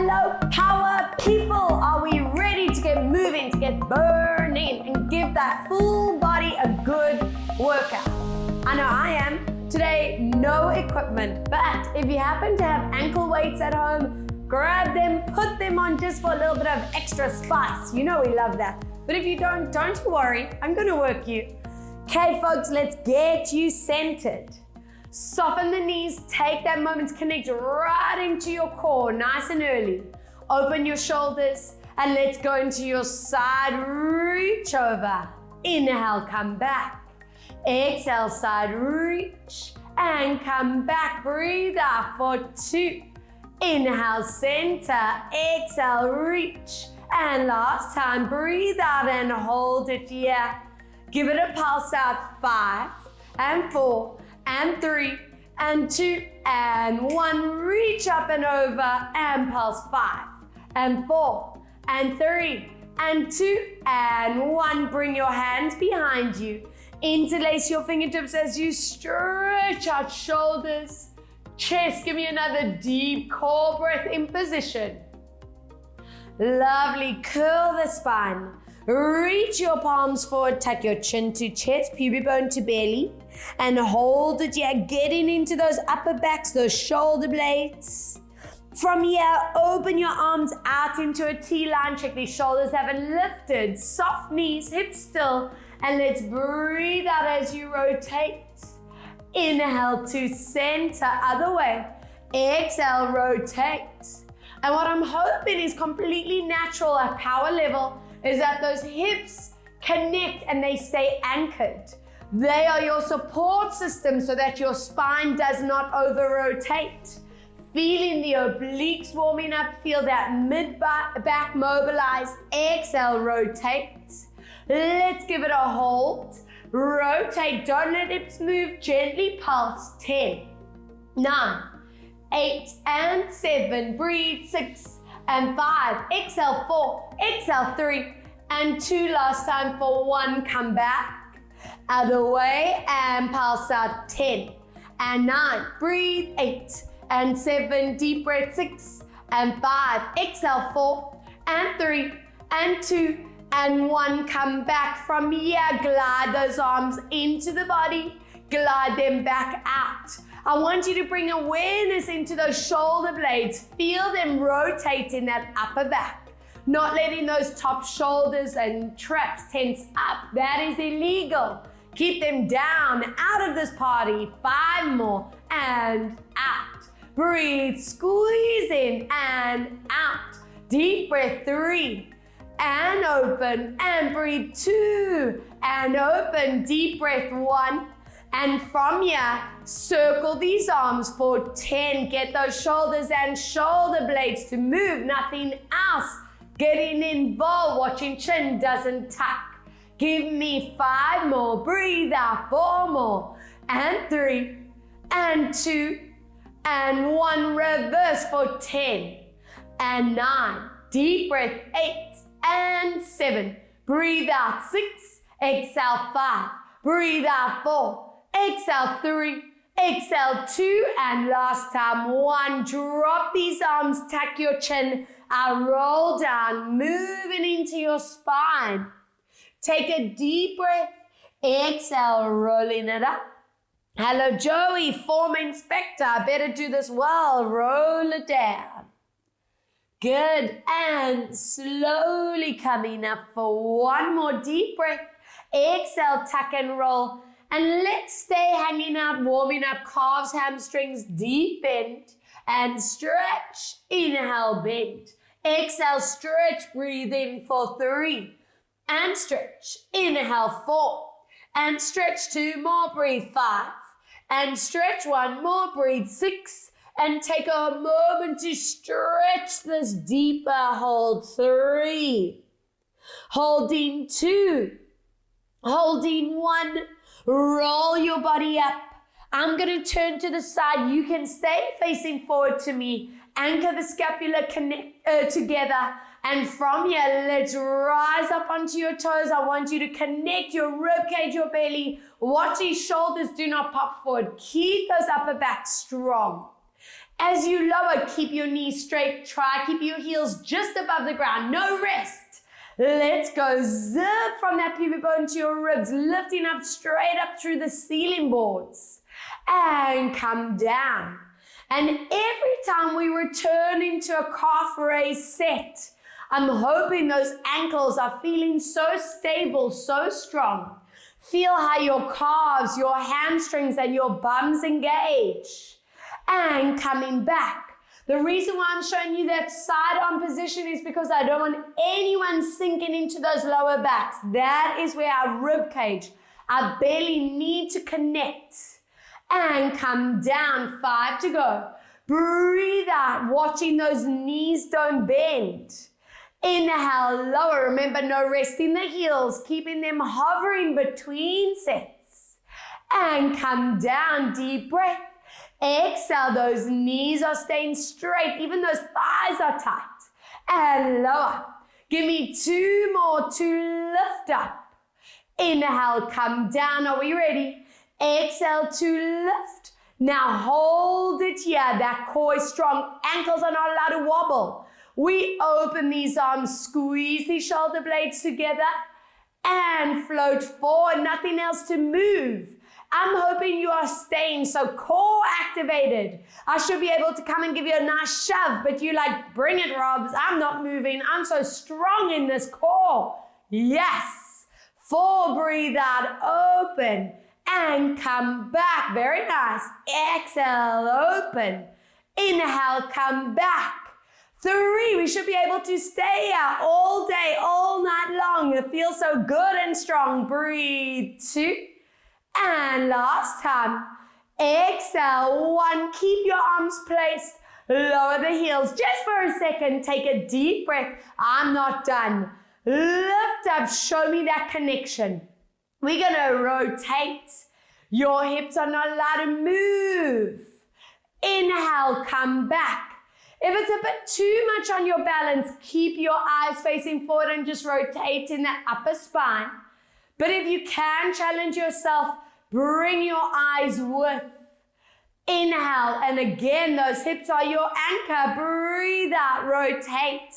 Hello, power people. Are we ready to get moving, to get burning, and give that full body a good workout? I know I am. Today, no equipment, but if you happen to have ankle weights at home, grab them, put them on just for a little bit of extra spice. You know we love that. But if you don't you worry. I'm going to work you. Okay, folks, let's get you centered. Soften the knees, take that moment to connect right into your core, nice and early. Open your shoulders, and let's go into your side reach over. Inhale, come back. Exhale, side reach, and come back. Breathe out for 2. Inhale, center. Exhale, reach. And last time, breathe out and hold it here. Give it a pulse out. 5 and 4 and 3 and 2 and 1. Reach up and over and pulse. 5 and 4 and 3 and 2 and 1. Bring your hands behind you. Interlace your fingertips as you stretch out shoulders, chest. Give me another deep core breath in position. Lovely. Curl the spine. Reach your palms forward, tuck your chin to chest, pubic bone to belly, and hold it here, getting into those upper backs, those shoulder blades. From here, open your arms out into a T-line. Check these shoulders haven't lifted. Soft knees, hips still, and let's breathe out as you rotate. Inhale to center, other way. Exhale, rotate. And what I'm hoping is completely natural at power level is that those hips connect and they stay anchored. They are your support system so that your spine does not over-rotate. Feeling the obliques warming up, feel that mid-back mobilized. Exhale, rotate. Let's give it a hold. Rotate, don't let hips move, gently pulse. 10, 9, 8 and 7, breathe. 6 and 5, exhale 4, exhale 3 and 2, last time for 1, come back, other way and pulse out. 10 and 9, breathe. 8 and 7, deep breath. 6 and 5, exhale 4 and 3 and 2 and 1, come back. From here, glide those arms into the body, glide them back out. I want you to bring awareness into those shoulder blades. Feel them rotate in that upper back. Not letting those top shoulders and traps tense up. That is illegal. Keep them down, out of this party. 5 more and out. Breathe, squeeze in and out. Deep breath. 3 and open and breathe. 2 and open. Deep breath. 1. And from here, circle these arms for 10. Get those shoulders and shoulder blades to move, nothing else. Getting involved, watching chin doesn't tuck. Give me 5 more, breathe out. 4 more, and 3, and 2, and 1. Reverse for 10, and 9. Deep breath. 8, and 7. Breathe out. 6, exhale 5. Breathe out. 4. Exhale 3, exhale 2, and last time 1. Drop these arms, tuck your chin, roll down, moving into your spine. Take a deep breath, exhale, rolling it up. Hello, Joey, former inspector, better do this well, roll it down. Good, and slowly coming up for 1 more deep breath. Exhale, tuck and roll. And let's stay hanging out, warming up calves, hamstrings, deep bend, and stretch. Inhale, bend. Exhale, stretch, breathe in for 3, and stretch. Inhale, 4, and stretch. 2 more, breathe. 5, and stretch. 1 more, breathe. 6, and take a moment to stretch this deeper. Hold. 3, holding. 2, holding. 1. Roll your body up. I'm going to turn to the side. You can stay facing forward to me. Anchor the scapula together. And from here, let's rise up onto your toes. I want you to connect your ribcage, your belly. Watch these shoulders do not pop forward. Keep those upper back strong. As you lower, keep your knees straight. Try keep your heels just above the ground. No rest. Let's go. Zip from that pubic bone to your ribs, lifting up straight up through the ceiling boards. And come down. And every time we return into a calf raise set, I'm hoping those ankles are feeling so stable, so strong. Feel how your calves, your hamstrings, and your bums engage. And coming back. The reason why I'm showing you that side arm position is because I don't want anyone sinking into those lower backs. That is where our rib cage, our belly need to connect. And come down, 5 to go. Breathe out, watching those knees don't bend. Inhale, lower. Remember, no rest in the heels, keeping them hovering between sets. And come down, deep breath. Exhale, those knees are staying straight, even those thighs are tight. And lower. Give me 2 more to lift up. Inhale, come down. Are we ready? Exhale to lift. Now hold it here. That core is strong. Ankles are not allowed to wobble. We open these arms, squeeze these shoulder blades together and float forward. Nothing else to move. I'm hoping you are staying so core activated. I should be able to come and give you a nice shove, but you like, bring it, Robs. I'm not moving. I'm so strong in this core. Yes. 4, breathe out, open. And come back. Very nice. Exhale, open. Inhale, come back. 3, we should be able to stay out all day, all night long. It feels so good and strong. Breathe. 2. And last time. Exhale. 1. Keep your arms placed. Lower the heels just for a second. Take a deep breath. I'm not done. Lift up. Show me that connection. We're going to rotate. Your hips are not allowed to move. Inhale, come back. If it's a bit too much on your balance, keep your eyes facing forward and just rotate in that upper spine. But if you can challenge yourself, bring your eyes with. Inhale, and again, those hips are your anchor. Breathe out, rotate.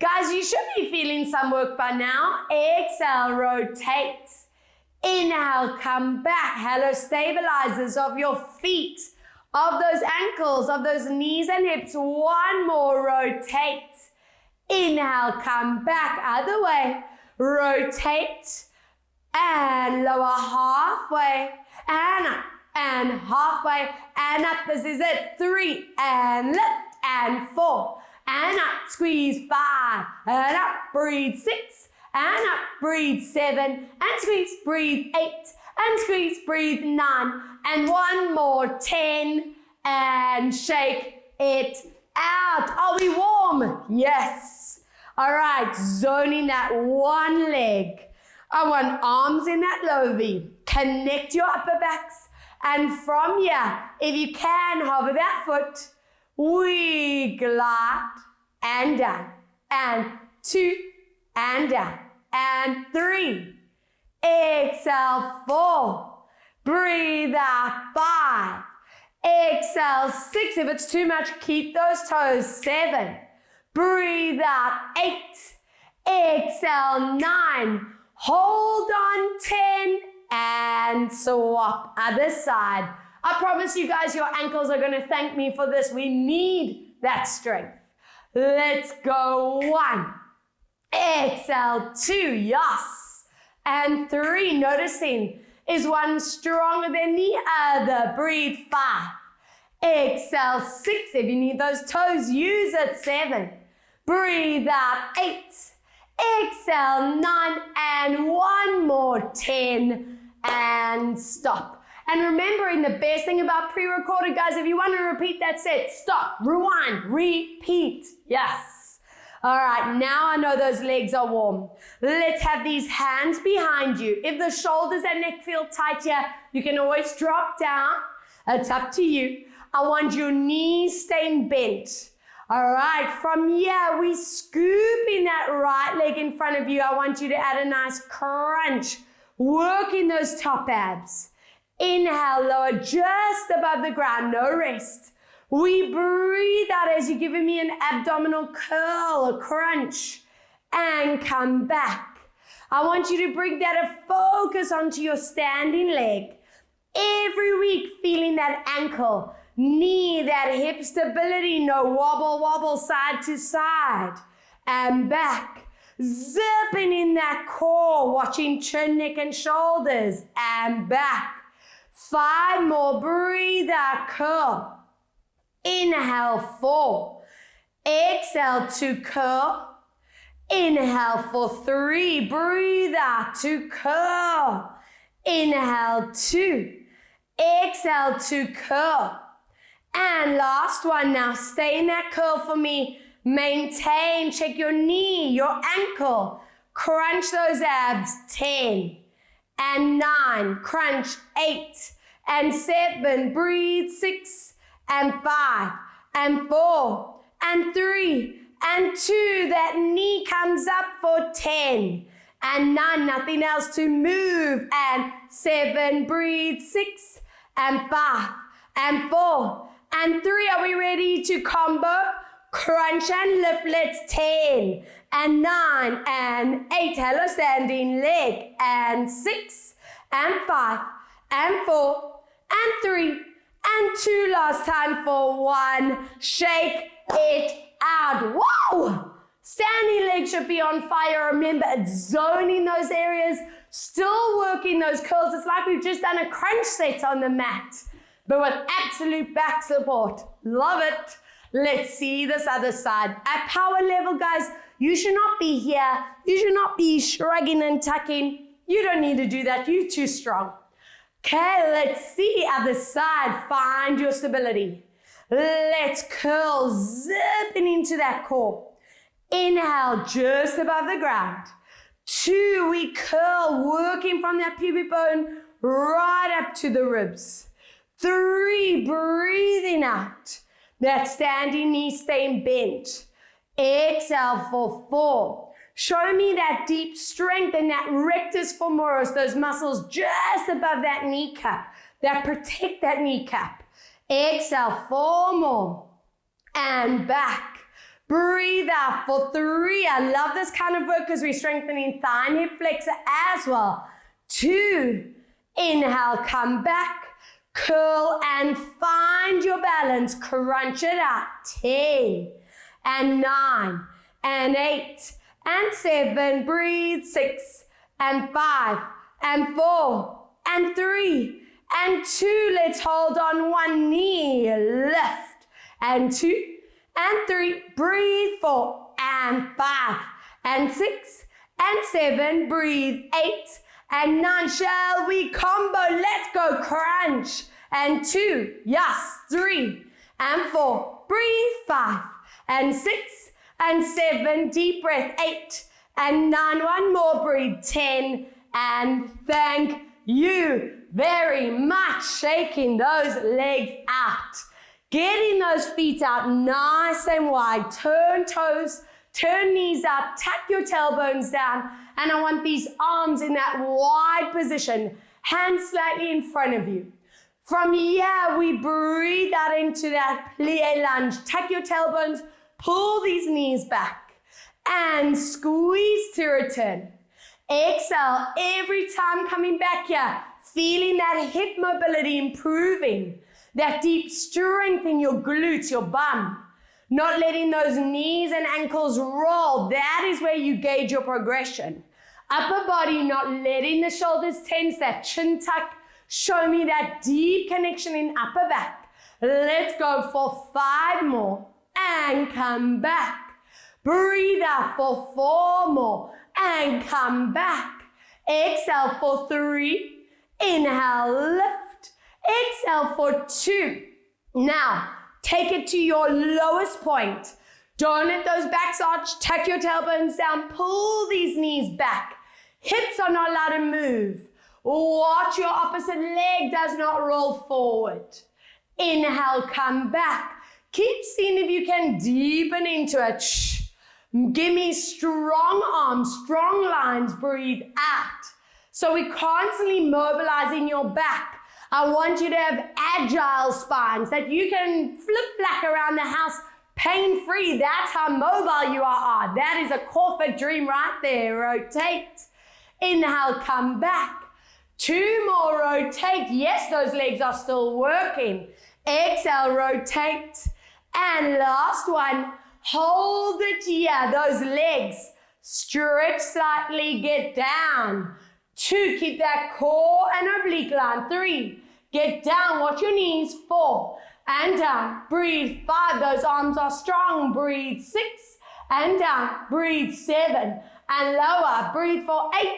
Guys, you should be feeling some work by now. Exhale, rotate. Inhale, come back. Hello, stabilizers of your feet, of those ankles, of those knees and hips. 1 more, rotate. Inhale, come back. Other way, rotate. And lower halfway, and up, and halfway, and up. This is it. 3, and lift, and 4, and up. Squeeze 5, and up. Breathe 6. And up, breathe 7, and squeeze, breathe 8, and squeeze, breathe 9, and 1 more, 10, and shake it out. Are we warm? Yes. All right, zoning that one leg. I want arms in that low V. Connect your upper backs, and from here, if you can, hover that foot. We glide, and down, and 2, and down, and 3. Exhale, 4. Breathe out, 5. Exhale, 6. If it's too much, keep those toes. 7. Breathe out, 8. Exhale, 9. Hold on, 10. And swap. Other side. I promise you guys, your ankles are going to thank me for this. We need that strength. Let's go. 1. Exhale, 2, yes. And 3, noticing, is one stronger than the other? Breathe, 5. Exhale, 6, if you need those toes, use it. 7. Breathe out, 8. Exhale, 9, and 1 more, 10, and stop. And remembering the best thing about pre-recorded, guys, if you want to repeat that set, stop, rewind, repeat. Yes. All right, now I know those legs are warm. Let's have these hands behind you. If the shoulders and neck feel tight here, you can always drop down. It's up to you. I want your knees staying bent. All right, from here, we scoop in that right leg in front of you. I want you to add a nice crunch, working those top abs. Inhale, lower just above the ground, no rest. We breathe out as you're giving me an abdominal curl, a crunch, and come back. I want you to bring that focus onto your standing leg. Every week, feeling that ankle, knee, that hip stability, no wobble, wobble, side to side, and back. Zipping in that core, watching chin, neck, and shoulders, and back. 5 more, breathe out, curl. Inhale, 4. Exhale to curl. Inhale for 3. Breathe out to curl. Inhale, 2. Exhale to curl. And last one now. Stay in that curl for me. Maintain. Check your knee, your ankle. Crunch those abs. 10 and 9. Crunch 8 and 7. Breathe 6 and 5 and 4 and 3 and 2. That knee comes up for 10 and 9. Nothing else to move. And 7. Breathe 6 and 5 and 4 and 3. Are we ready to combo? Crunch and lift. Let's 10 and 9 and 8. Hello, standing leg. And 6 and 5 and 4 and 3 and 2. Last time for 1. Shake it out. Whoa! Standing leg should be on fire. Remember, it's zoning those areas, still working those curls. It's like we've just done a crunch set on the mat, but with absolute back support. Love it. Let's see this other side. At power level, guys, you should not be here. You should not be shrugging and tucking. You don't need to do that. You're too strong. Okay, let's see other side. Find your stability. Let's curl, zipping into that core. Inhale, just above the ground. 2, we curl, working from that pubic bone right up to the ribs. 3, breathing out. That standing knee staying bent. Exhale for 4. Show me that deep strength and that rectus femoris, those muscles just above that kneecap that protect that kneecap. Exhale, 4 more. And back. Breathe out for 3. I love this kind of work because we're strengthening thigh and hip flexor as well. 2. Inhale, come back. Curl and find your balance. Crunch it out. 10 and 9 and 8 and 7. Breathe. 6 and 5 and 4 and 3 and 2. Let's hold on. 1 knee. Lift. And 2 and 3. Breathe. 4 and 5 and 6 and 7. Breathe. 8 and 9. Shall we combo? Let's go. Crunch. And 2. Yes. 3 and 4. Breathe. 5 and 6 and 7. Deep breath. 8 and 9. 1 more. Breathe. 10. And thank you very much. Shaking those legs out. Getting those feet out nice and wide. Turn toes. Turn knees out. Tuck your tailbones down. And I want these arms in that wide position. Hands slightly in front of you. From here, we breathe out into that plie lunge. Tuck your tailbones. Pull these knees back. And squeeze to return. Exhale every time coming back here. Feeling that hip mobility improving. That deep strength in your glutes, your bum. Not letting those knees and ankles roll. That is where you gauge your progression. Upper body, not letting the shoulders tense, that chin tuck. Show me that deep connection in upper back. Let's go for 5 more. And come back. Breathe out for 4 more. And come back. Exhale for 3. Inhale, lift. Exhale for 2. Now, take it to your lowest point. Don't let those backs arch. Tuck your tailbones down. Pull these knees back. Hips are not allowed to move. Watch your opposite leg does not roll forward. Inhale, come back. Keep seeing if you can deepen into it. Give me strong arms, strong lines. Breathe out. So we're constantly mobilizing your back. I want you to have agile spines that you can flip-flack around the house pain-free. That's how mobile you are. That is a Corford dream right there. Rotate. Inhale, come back. 2 more, rotate. Yes, those legs are still working. Exhale, rotate. And last one, hold it here. Those legs, stretch slightly, get down. 2, keep that core and oblique line. 3, get down, watch your knees. 4, and down. Breathe. 5, those arms are strong. Breathe. 6, and down. Breathe. 7, and lower. Breathe for 8,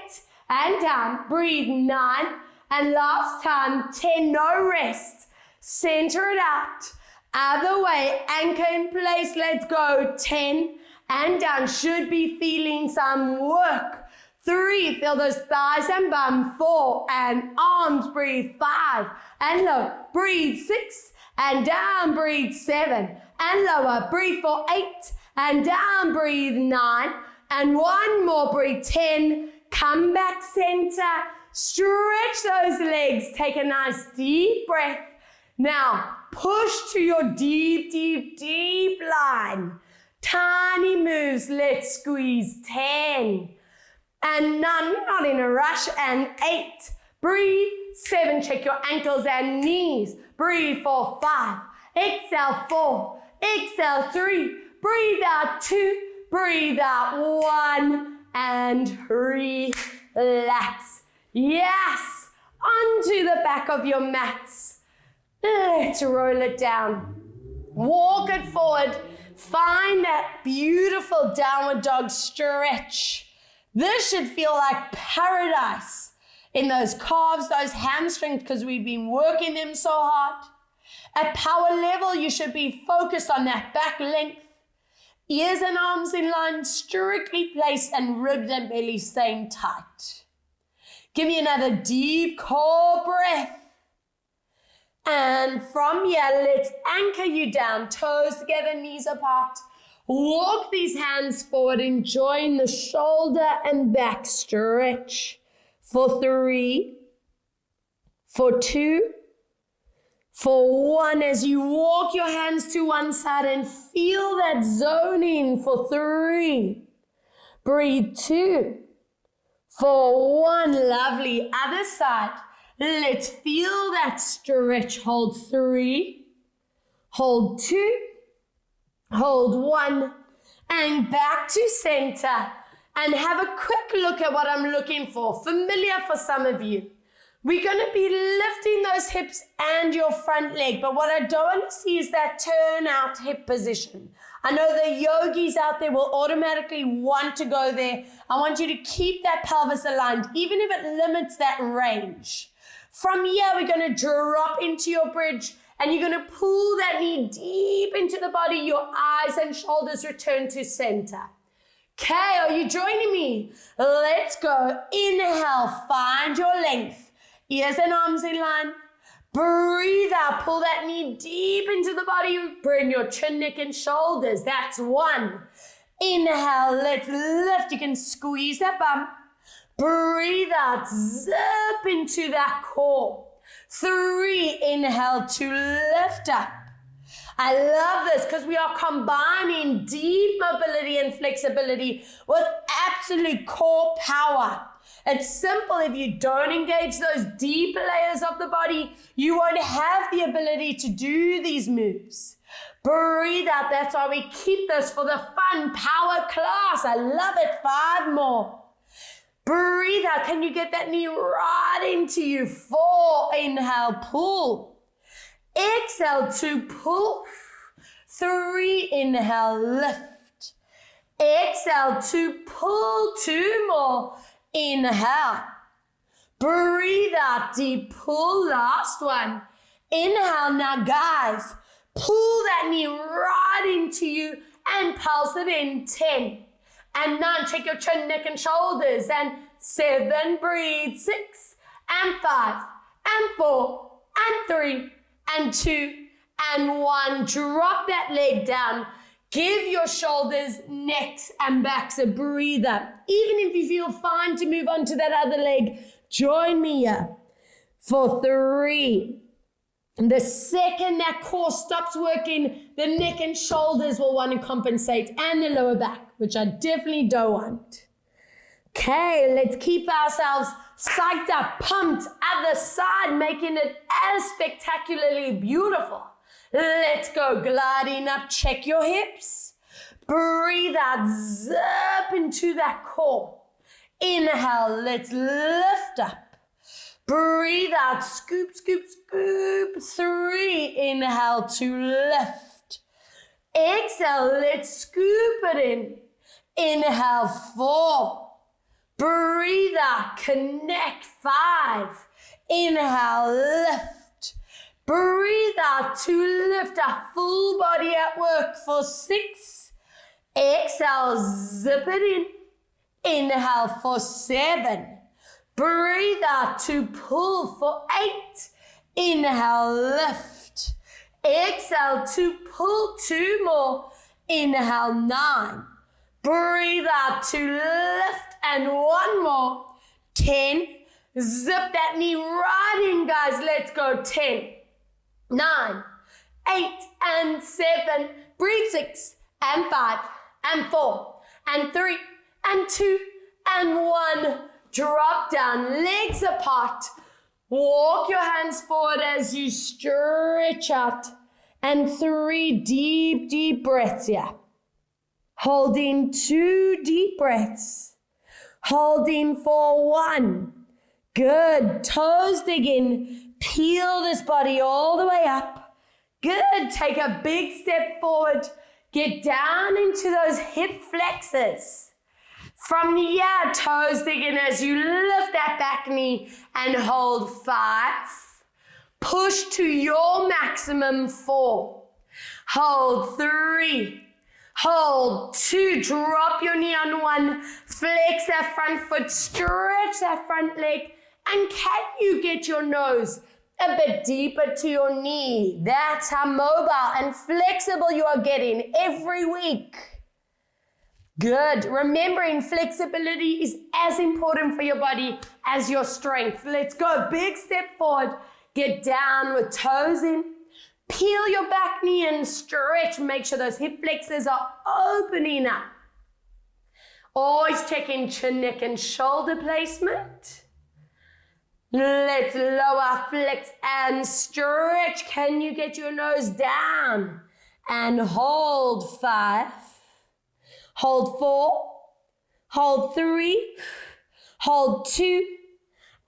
and down. Breathe. 9, and last time, 10, no rest. Center it out. Other way, anchor in place, let's go. 10, and down. Should be feeling some work. 3, feel those thighs and bum. 4, and arms, breathe. 5, and low. Breathe. 6, and down. Breathe. 7, and lower. Breathe for 8, and down. Breathe. 9, and 1 more. Breathe. 10, come back center. Stretch those legs. Take a nice deep breath. Now, push to your deep, deep, deep line. Tiny moves. Let's squeeze. 10, and 9. We're not in a rush. And 8. Breathe. 7. Check your ankles and knees. Breathe for 5. Exhale 4. Exhale 3. Breathe out 2. Breathe out 1. And relax. Yes. Onto the back of your mats. Let's roll it down. Walk it forward. Find that beautiful downward dog stretch. This should feel like paradise in those calves, those hamstrings, because we've been working them so hard. At power level, you should be focused on that back length. Ears and arms in line, strictly placed, and ribs and belly staying tight. Give me another deep core breath. And from here, let's anchor you down, toes together, knees apart. Walk these hands forward, enjoying the shoulder and back stretch. For 3, for 2, for 1. As you walk your hands to one side and feel that zone in. For 3, breathe. 2, for 1. Lovely. Other side. Let's feel that stretch. Hold 3, hold 2, hold 1, and back to center. And have a quick look at what I'm looking for. Familiar for some of you. We're going to be lifting those hips and your front leg, but what I don't want to see is that turn out hip position. I know the yogis out there will automatically want to go there. I want you to keep that pelvis aligned, even if it limits that range. From here, we're going to drop into your bridge, and you're going to pull that knee deep into the body. Your eyes and shoulders return to center. Okay, are you joining me? Let's go. Inhale, find your length. Ears and arms in line. Breathe out, pull that knee deep into the body. Bring your chin, neck, and shoulders. That's 1. Inhale, let's lift. You can squeeze that bum. Breathe out, zip into that core. 3, inhale to lift up. I love this because we are combining deep mobility and flexibility with absolute core power. It's simple. If you don't engage those deep layers of the body, you won't have the ability to do these moves. Breathe out. That's why we keep this for the fun power class. I love it. 5 more. Breathe out. Can you get that knee right into you? 4. Inhale, pull. Exhale to pull. 3. Inhale, lift. Exhale to pull. 2 more. Inhale. Breathe out, deep pull. Last one. Inhale. Now, guys, pull that knee right into you and pulse it in. 10. And 9, check your chin, neck, and shoulders. And 7, breathe. 6, and 5, and 4, and 3, and 2, and 1. Drop that leg down. Give your shoulders, necks, and backs a breather. Even if you feel fine to move on to that other leg, join me here. for 3. The second that core stops working, the neck and shoulders will want to compensate, and the lower back, which I definitely don't want. Okay, let's keep ourselves psyched up, pumped, other side, making it as spectacularly beautiful. Let's go, gliding up, check your hips. Breathe out, zip into that core. Inhale, let's lift up. Breathe out, scoop, scoop, scoop. 3, inhale to lift. Exhale, let's scoop it in. Inhale, 4. Breathe out, connect, 5. Inhale, lift. Breathe out to lift our full body at work for 6. Exhale, zip it in. Inhale for 7. Breathe out to pull for 8. Inhale, lift. Exhale to pull 2 more. Inhale, 9. Breathe out to lift and 1 more. 10. Zip that knee right in, guys. Let's go. 10, 9, 8, and 7. Breathe. 6, and 5, and 4, and 3, and 2, and 1. Drop down, legs apart. Walk your hands forward as you stretch out. And 3 deep, deep breaths here. Holding 2 deep breaths. Holding for 1. Good. Toes digging. Peel this body all the way up. Good. Take a big step forward. Get down into those hip flexors. From here, toes digging as you lift that back knee and hold 5. Push to your maximum 4. Hold 3. Hold 2. Drop your knee on 1. Flex that front foot. Stretch that front leg. And can you get your nose a bit deeper to your knee? That's how mobile and flexible you are getting every week. Good. Remembering flexibility is as important for your body as your strength. Let's go. Big step forward. Get down with toes in. Peel your back knee and stretch. Make sure those hip flexors are opening up. Always checking chin, neck, and shoulder placement. Let's lower, flex, and stretch. Can you get your nose down? And hold 5. Hold 4, hold 3, hold 2,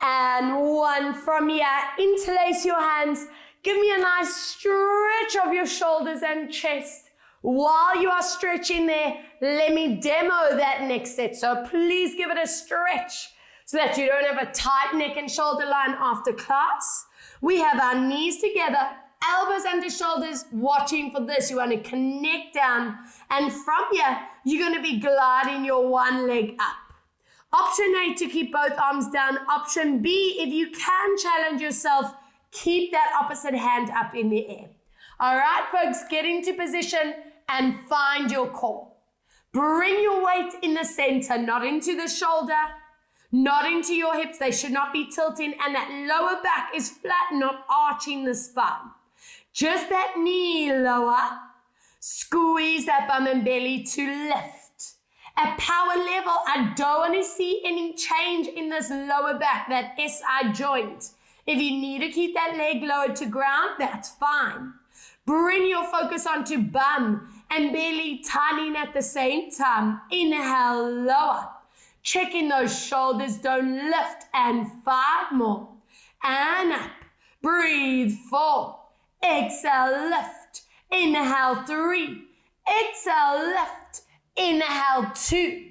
and 1. From here, interlace your hands. Give me a nice stretch of your shoulders and chest. While you are stretching there, let me demo that next set. So please give it a stretch so that you don't have a tight neck and shoulder line after class. We have our knees together, elbows under shoulders, watching for this. You want to connect down, and from here, you're going to be gliding your one leg up. Option A, to keep both arms down. Option B, if you can challenge yourself, keep that opposite hand up in the air. All right, folks, get into position and find your core. Bring your weight in the center, not into the shoulder, not into your hips. They should not be tilting, and that lower back is flat, not arching the spine. Just that knee lower. Squeeze that bum and belly to lift. At power level, I don't want to see any change in this lower back, that SI joint. If you need to keep that leg lowered to ground, that's fine. Bring your focus onto bum and belly tightening at the same time. Inhale, lower. Checking those shoulders don't lift, and 5 more. And up. Breathe, 4. Exhale, lift. Inhale, 3. Exhale, lift. Inhale, 2.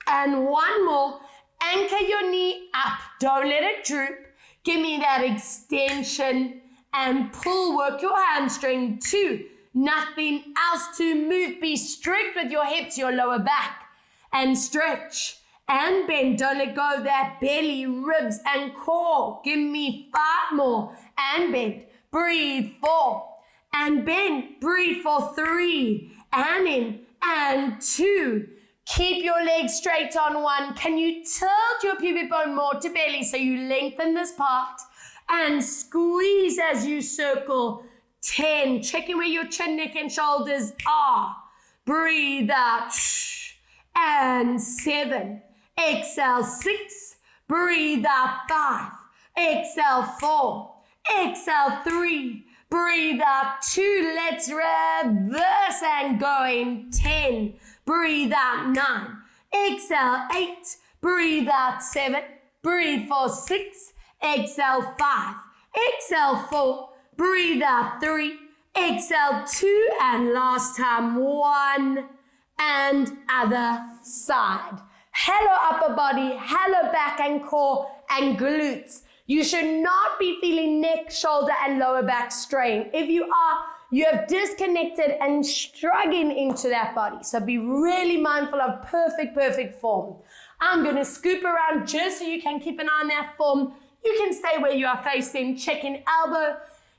And 1 more. Anchor your knee up. Don't let it droop. Give me that extension and pull. Work your hamstring. 2. Nothing else to move. Be strict with your hips, your lower back. And stretch and bend. Don't let go of that belly, ribs, and core. Give me 5 more. And bend. Breathe, 4. And bend. Breathe for 3. And in. And 2. Keep your legs straight on 1. Can you tilt your pubic bone more to belly so you lengthen this part? and squeeze as you circle. 10, checking where your chin, neck, and shoulders are. Breathe out, and 7. Exhale, 6. Breathe out, 5. Exhale, 4. Exhale, 3. Breathe out, 2. Let's reverse and go in 10. Breathe out, 9. Exhale, 8. Breathe out, 7. Breathe for 6. Exhale, 5. Exhale, 4. Breathe out, 3. Exhale, 2. And last time, 1. And other side. Hello, upper body. Hello, back and core and glutes. You should not be feeling neck, shoulder, and lower back strain. If you are, you have disconnected and struggling into that body. So be really mindful of perfect form. I'm going to scoop around just so you can keep an eye on that form. You can stay where you are facing, checking elbow,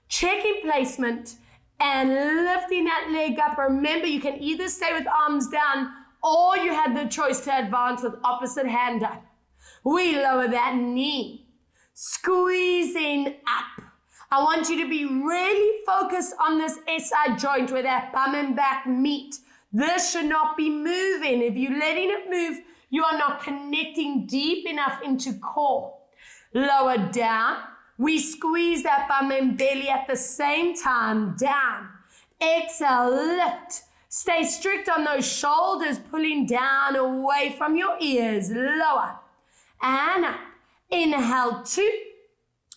checking placement, and lifting that leg up. Remember, you can either stay with arms down or you have the choice to advance with opposite hand up. We lower that knee. Squeezing up. I want you to be really focused on this SI joint where that bum and back meet. This should not be moving. If you're letting it move, you are not connecting deep enough into core. Lower down. We squeeze that bum and belly at the same time. Down. Exhale, lift. Stay strict on those shoulders, pulling down away from your ears. Lower. And up. Inhale, 2,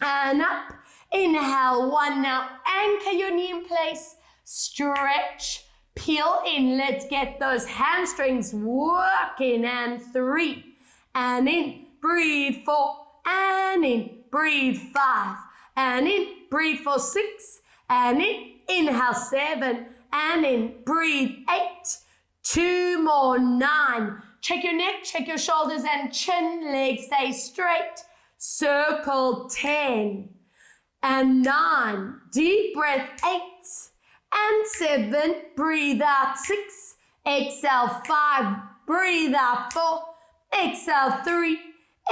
and up. Inhale, 1. Now anchor your knee in place. Stretch, peel in. Let's get those hamstrings working. And 3, and in. Breathe 4, and in. Breathe 5, and in. Breathe for 6, and in. Inhale, 7, and in. Breathe 8. 2 more, 9. Check your neck, check your shoulders and chin, legs stay straight. Circle 10 and 9. Deep breath 8 and 7. Breathe out 6. Exhale 5. Breathe out 4. Exhale 3.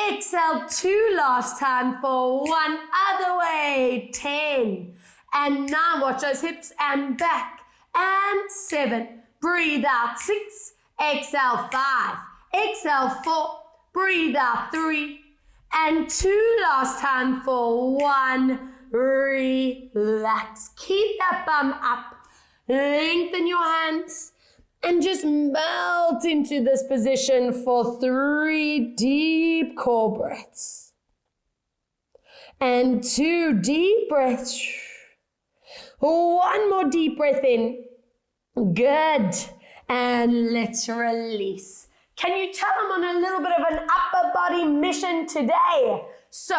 Exhale 2. Last time for 1. Other way. 10 and 9. Watch those hips and back. And 7. Breathe out 6. Exhale 5, exhale 4, breathe out 3, and 2. Last time for 1. Relax. Keep that bum up. Lengthen your hands and just melt into this position for 3 deep core breaths. And 2 deep breaths. 1 more deep breath in. Good. And let's release. Can you tell I'm on a little bit of an upper body mission today? So,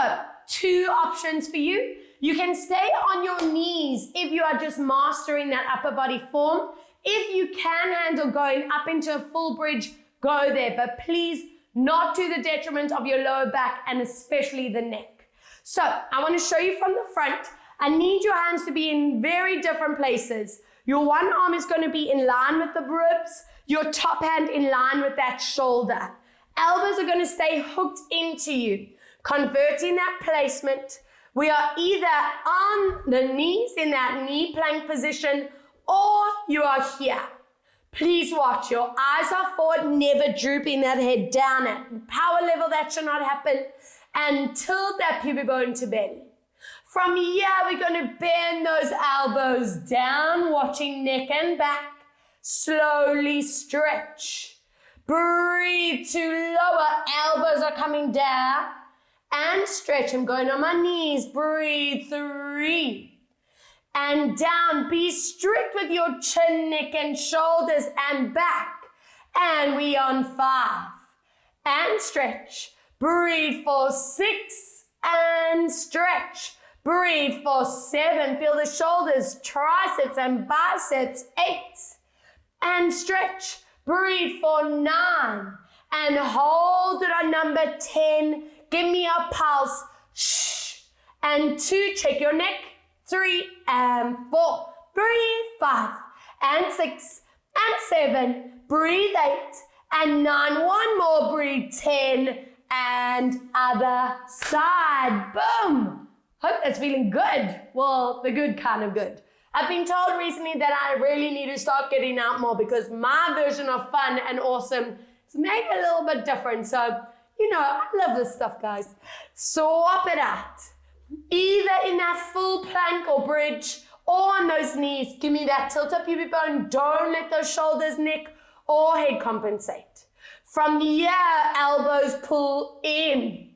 2 options for you. You can stay on your knees if you are just mastering that upper body form. If you can handle going up into a full bridge, go there. But please, not to the detriment of your lower back and especially the neck. So, I want to show you from the front. I need your hands to be in very different places. Your one arm is going to be in line with the ribs, your top hand in line with that shoulder. Elbows are going to stay hooked into you. Converting that placement, we are either on the knees in that knee plank position or you are here. Please watch, your eyes are forward, never drooping that head down at power level. That should not happen. And tilt that pubic bone to belly. From here, we're going to bend those elbows down, watching neck and back. Slowly stretch. Breathe to lower. Elbows are coming down. And stretch. I'm going on my knees. Breathe. 3. And down. Be strict with your chin, neck, and shoulders and back. And we on 5. And stretch. Breathe for 6. And stretch. Breathe for 7. Feel the shoulders, triceps and biceps. 8. And stretch. Breathe for 9. And hold it on number 10. Give me a pulse. Shh. And 2. Check your neck. 3 and 4. Breathe. 5 and 6 and 7. Breathe. 8 and 9. 1 more. Breathe. 10. And other side. Boom. Hope that's feeling good. Well, the good kind of good. I've been told recently that I really need to start getting out more because my version of fun and awesome is maybe a little bit different. So, I love this stuff, guys. Swap it out. Either in that full plank or bridge or on those knees. Give me that tilt up pubic bone. Don't let those shoulders, neck, or head compensate. From here, elbows pull in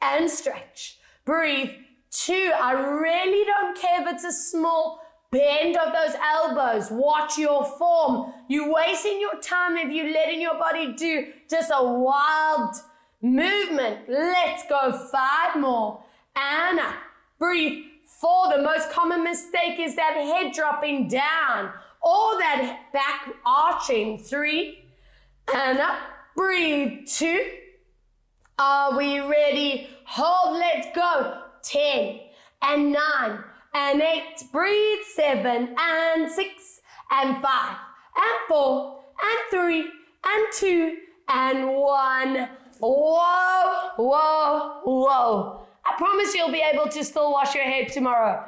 and stretch. Breathe. 2. I really don't care if it's a small bend of those elbows. Watch your form. You're wasting your time if you're letting your body do just a wild movement. Let's go. 5 more. And up. Breathe. 4. The most common mistake is that head dropping down or that back arching. 3. And up. Breathe. 2. Are we ready? Hold. Let's go. 10 and 9 and 8. Breathe. 7 and 6 and 5 and 4 and 3 and 2 and 1. Whoa, whoa, whoa. I promise you'll be able to still wash your head tomorrow.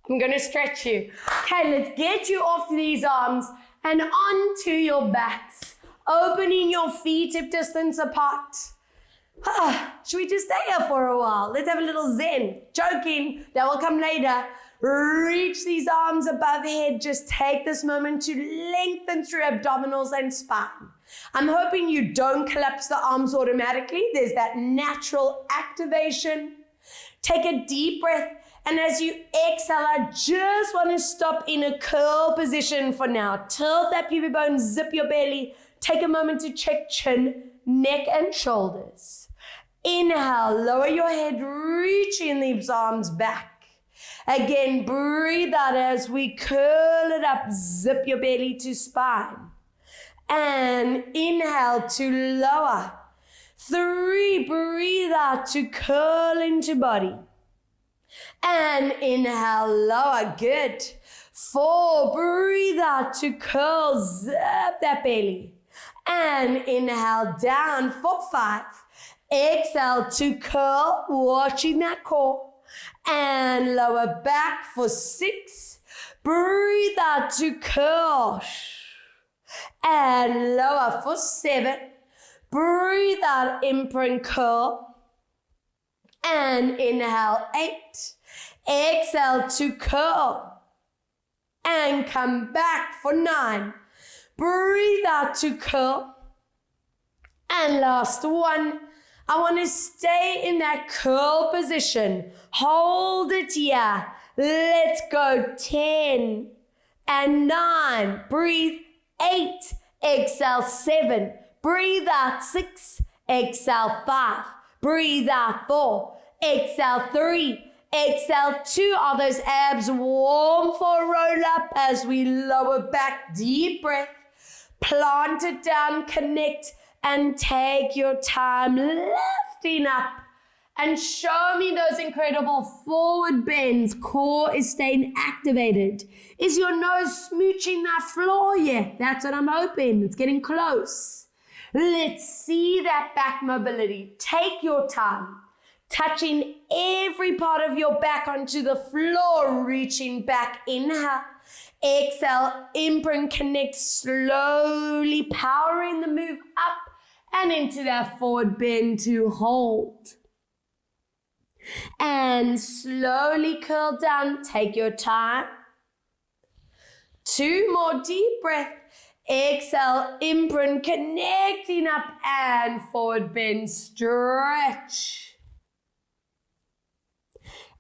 I'm going to stretch you. Okay, let's get you off these arms and onto your backs. Opening your feet hip distance apart. Should we just stay here for a while? Let's have a little zen. Joking, that will come later. Reach these arms above head. Just take this moment to lengthen through abdominals and spine. I'm hoping you don't collapse the arms automatically. There's that natural activation. Take a deep breath. And as you exhale, I just want to stop in a curl position for now. Tilt that pubic bone, zip your belly. Take a moment to check chin, neck, and shoulders. Inhale, lower your head, reaching these arms back. Again, breathe out as we curl it up, zip your belly to spine. And inhale to lower. 3, breathe out to curl into body. And inhale, lower, good. 4, breathe out to curl, zip that belly. And inhale down for 5. Exhale to curl, watching that core. And lower back for 6. Breathe out to curl. And lower for 7. Breathe out, imprint curl. And inhale 8. Exhale to curl. And come back for 9. Breathe out to curl. And last one. I want to stay in that curl position. Hold it here. Let's go. 10 and 9. Breathe. 8. Exhale. 7. Breathe out. 6. Exhale. 5. Breathe out. 4. Exhale. 3. Exhale. 2. Are those abs warm for a roll up as we lower back? Deep breath. Plant it down. Connect. And take your time lifting up and show me those incredible forward bends. Core is staying activated. Is your nose smooching that floor yet? That's what I'm hoping. It's getting close. Let's see that back mobility. Take your time. Touching every part of your back onto the floor, reaching back. Inhale. Exhale. Imprint, connect. Slowly powering the move up and into that forward bend to hold. And slowly curl down. Take your time. 2 more deep breath. Exhale, imprint, connecting up and forward bend, stretch.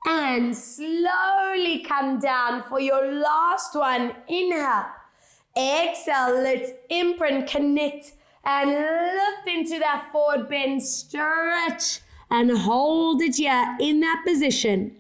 And slowly come down for your last one. Inhale. Exhale, let's imprint, connect, and lift into that forward bend, stretch, and hold it here in that position.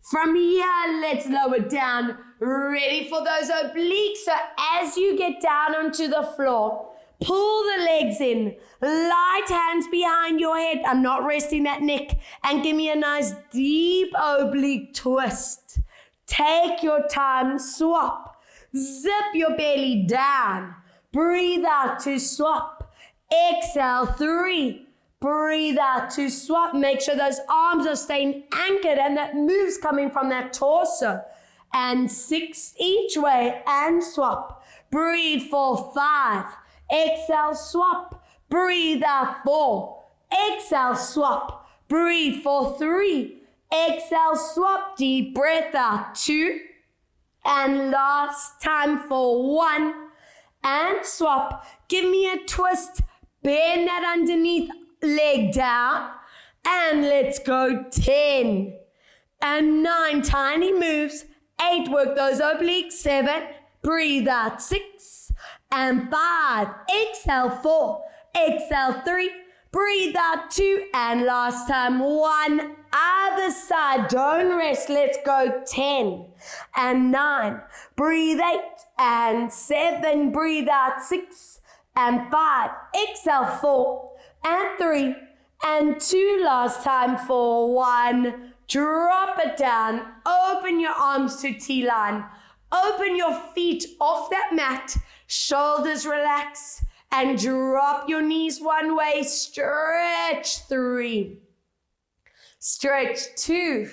From here, let's lower down, ready for those obliques. So as you get down onto the floor, pull the legs in, light hands behind your head. I'm not resting that neck. And give me a nice deep oblique twist. Take your time, swap. Zip your belly down. Breathe out to swap. Exhale, 3. breathe out to swap. Make sure those arms are staying anchored and that move's coming from that torso. And 6 each way and swap. Breathe for 5. Exhale, swap. Breathe out 4. Exhale, swap. Breathe for 3. Exhale, swap. Deep breath out. 2. And last time for 1. And swap. Give me a twist. Bend that underneath leg down. And let's go 10. And 9 tiny moves. 8, work those obliques. 7, breathe out. 6 and 5. Exhale 4. Exhale 3. Breathe out 2. And last time 1. Other side. Don't rest. Let's go 10 and 9. Breathe 8 and 7. Breathe out 6 and 5. Exhale 4 and 3 and 2. Last time for 1. Drop it down. Open your arms to T-line. Open your feet off that mat. Shoulders relax. And drop your knees one way. Stretch 3. Stretch 2.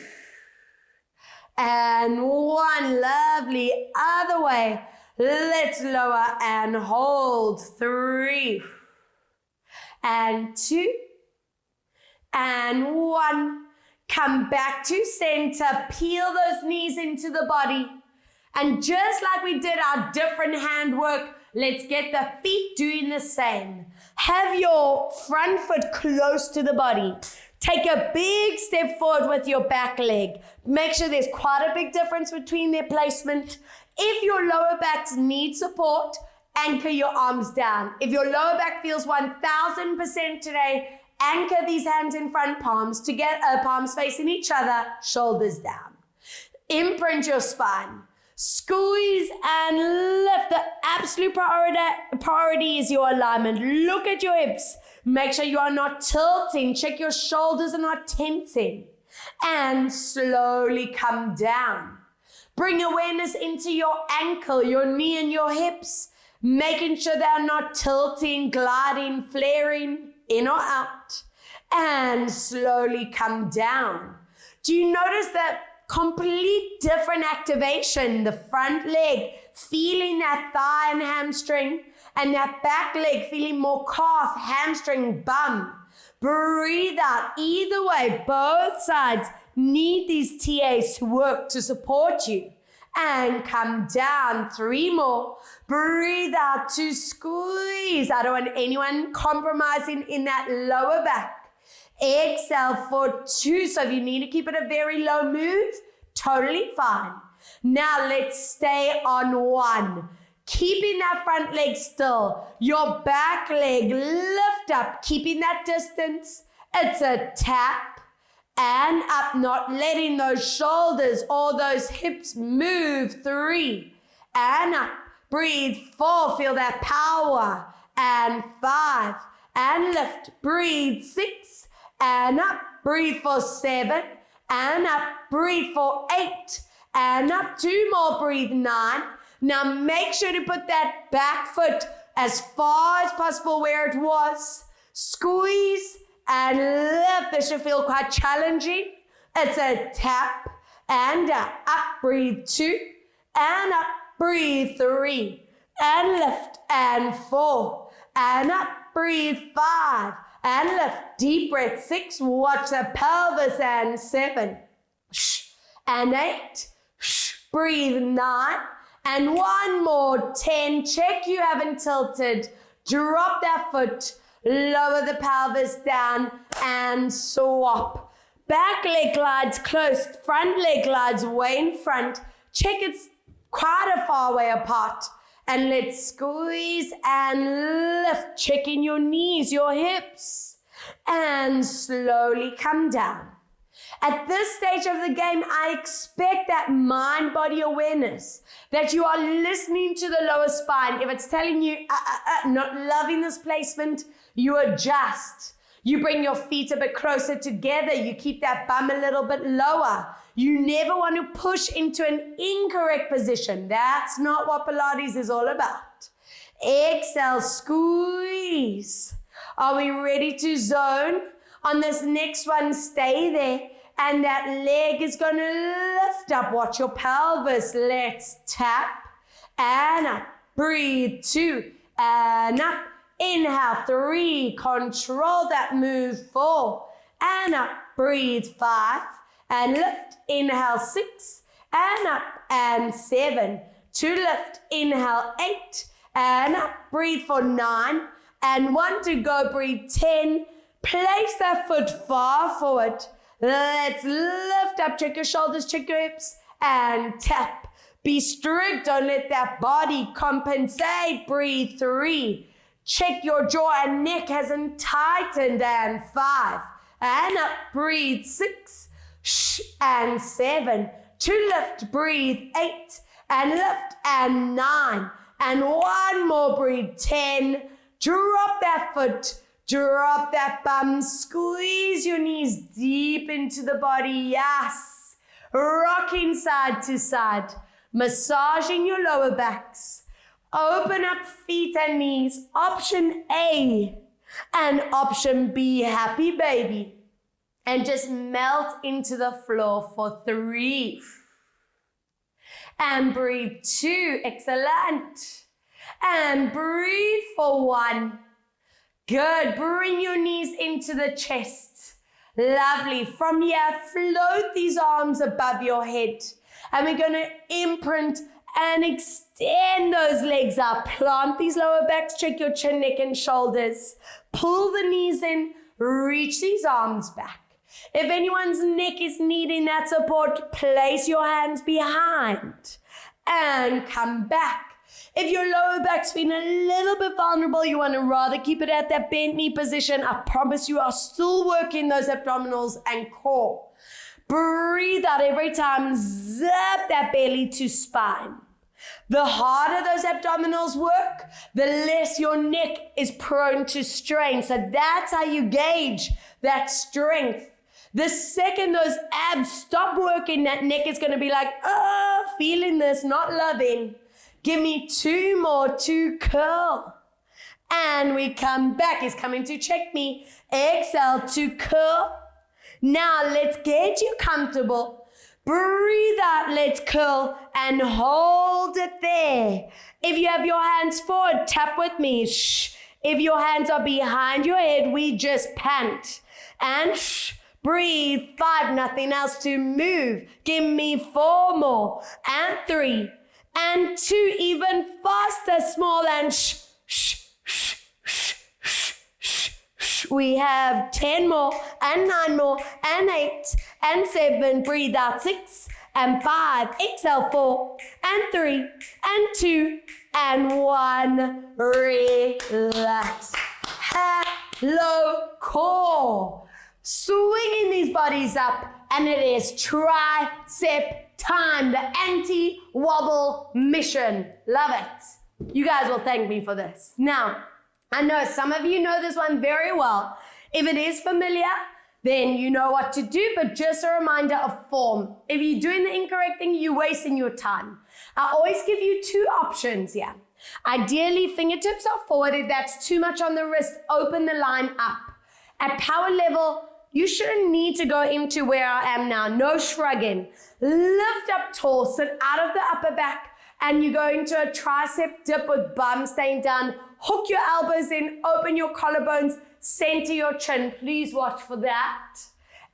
And 1. Lovely. Other way. Let's lower and hold. 3. And 2. And 1. Come back to center, peel those knees into the body. And just like we did our different hand work, let's get the feet doing the same. Have your front foot close to the body. Take a big step forward with your back leg. Make sure there's quite a big difference between their placement. If your lower backs need support, anchor your arms down. If your lower back feels 1000% today, anchor these hands in front, palms facing each other, shoulders down. Imprint your spine. Squeeze and lift. The absolute priority is your alignment. Look at your hips. Make sure you are not tilting. Check your shoulders are not tensing. And slowly come down. Bring awareness into your ankle, your knee and your hips, making sure they are not tilting, gliding, flaring, in or out, and slowly come down. Do you notice that complete different activation? The front leg feeling that thigh and hamstring, and that back leg feeling more calf, hamstring, bum. Breathe out. Either way, both sides need these TAs to work to support you. And come down. 3 more. Breathe out to squeeze. I don't want anyone compromising in that lower back. Exhale for 2. So if you need to keep it a very low move, totally fine. Now let's stay on 1. Keeping that front leg still. Your back leg lift up, keeping that distance. It's a tap. And up, not letting those shoulders or those hips move. 3. And up. Breathe. 4. Feel that power. And 5. And lift. Breathe. 6. And up. Breathe for 7. And up. Breathe for 8. And up. 2 more. Breathe. 9. Now make sure to put that back foot as far as possible where it was. Squeeze. And lift. This should feel quite challenging. It's a tap and up. Breathe 2 and up. Breathe 3 and lift and 4 and up. Breathe 5 and lift. Deep breath. 6. Watch the pelvis and 7 and 8. Breathe 9 and 1 more. 10. Check you haven't tilted. Drop that foot. Lower the pelvis down and swap. Back leg glides close. Front leg glides way in front. Check it's quite a far way apart. And let's squeeze and lift. Checking your knees, your hips. And slowly come down. At this stage of the game, I expect that mind-body awareness, that you are listening to the lower spine. If it's telling you, not loving this placement, you adjust. You bring your feet a bit closer together. You keep that bum a little bit lower. You never want to push into an incorrect position. That's not what Pilates is all about. Exhale, squeeze. Are we ready to zone? On this next one, stay there. And that leg is going to lift up. Watch your pelvis. Let's tap and up. Breathe. 2 and up. Inhale. 3. Control that move. 4 and up. Breathe. 5 and lift. Inhale. 6 and up. And 7. To lift. Inhale. 8 and up. Breathe for 9 and 1 to go. Breathe. 10. Place that foot far forward. Let's lift up, check your shoulders, check your hips, and tap. Be strict, don't let that body compensate. Breathe. 3. Check your jaw and neck hasn't tightened. And 5. And up, breathe. 6. And 7. To lift, breathe. 8. And lift. And 9. And 1 more, breathe. 10. Drop that foot. Drop that bum, squeeze your knees deep into the body, yes. Rocking side to side, massaging your lower backs. Open up feet and knees, option A. And option B, happy baby. And just melt into the floor for 3. And breathe 2, excellent. And breathe for 1. Good. Bring your knees into the chest. Lovely. From here, float these arms above your head. And we're going to imprint and extend those legs up. Plant these lower backs. Check your chin, neck, and shoulders. Pull the knees in. Reach these arms back. If anyone's neck is needing that support, place your hands behind and come back. If your lower back's been a little bit vulnerable, you want to rather keep it at that bent knee position, I promise you are still working those abdominals and core. Breathe out every time. Zip that belly to spine. The harder those abdominals work, the less your neck is prone to strain. So that's how you gauge that strength. The second those abs stop working, that neck is going to be like, oh, feeling this, not loving. Give me 2 more to curl. And we come back. He's coming to check me. Exhale to curl. Now let's get you comfortable. Breathe out. Let's curl and hold it there. If you have your hands forward, tap with me. Shh. If your hands are behind your head, we just pant. And shh. Breathe. 5. Nothing else to move. Give me 4 more. And 3. And 2, even faster, small, and shh, shh, shh, shh, shh, shh, shh. We have 10 more, and 9 more, and 8, and 7. Breathe out. 6, and 5. Exhale. 4, and 3, and 2, and 1. Relax. Hello, core. Swinging these bodies up, and it is tricep time, the anti-wobble mission. Love it. You guys will thank me for this. Now, I know some of you know this one very well. If it is familiar, then you know what to do, but just a reminder of form. If you're doing the incorrect thing, you're wasting your time. I always give you 2 options here. Ideally, fingertips are forward. If that's too much on the wrist, open the line up. At power level, you shouldn't need to go into where I am now. No shrugging. Lift up tall, sit out of the upper back, and you go into a tricep dip with bum staying down. Hook your elbows in, open your collarbones, center your chin. Please watch for that.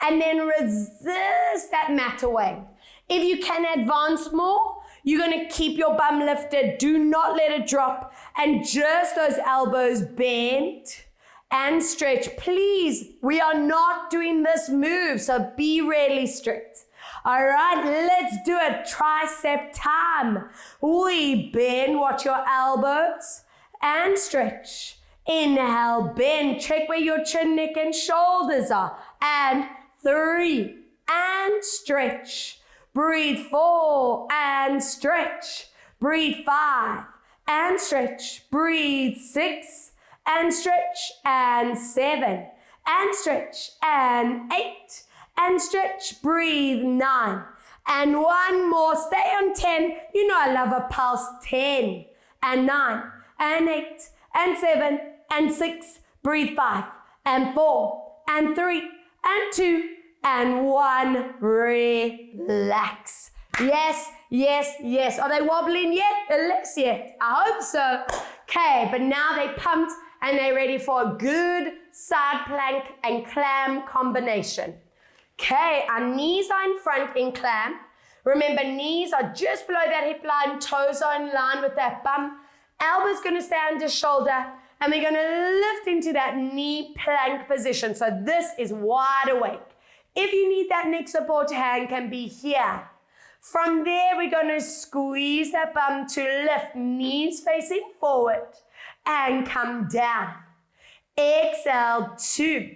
And then resist that mat away. If you can advance more, you're going to keep your bum lifted. Do not let it drop. And just those elbows bent and stretch. Please, we are not doing this move, so be really strict. All right, let's do it. Tricep time. We bend, watch your elbows, and stretch. Inhale, bend. Check where your chin, neck, and shoulders are. And 3, and stretch. Breathe. 4, and stretch. Breathe. 5, and stretch. Breathe. 6, and stretch. And 7, and stretch. And 8, and stretch. Breathe. 9, and 1 more. Stay on 10. You know I love a pulse. 10, and 9, and 8, and 7, and 6. breathe 5 and 4 and 3 and 2 and 1. Relax. Yes, yes, yes. Are they wobbling yet? Less yet. I hope so. Okay, but now they pumped and they're ready for a good side plank and clam combination. Okay, our knees are in front in clam. Remember, knees are just below that hip line, toes are in line with that bum. Elbows going to stay under shoulder, and we're going to lift into that knee plank position. So this is wide awake. If you need that neck support, hand can be here. From there, we're going to squeeze that bum to lift, knees facing forward, and come down. Exhale, 2,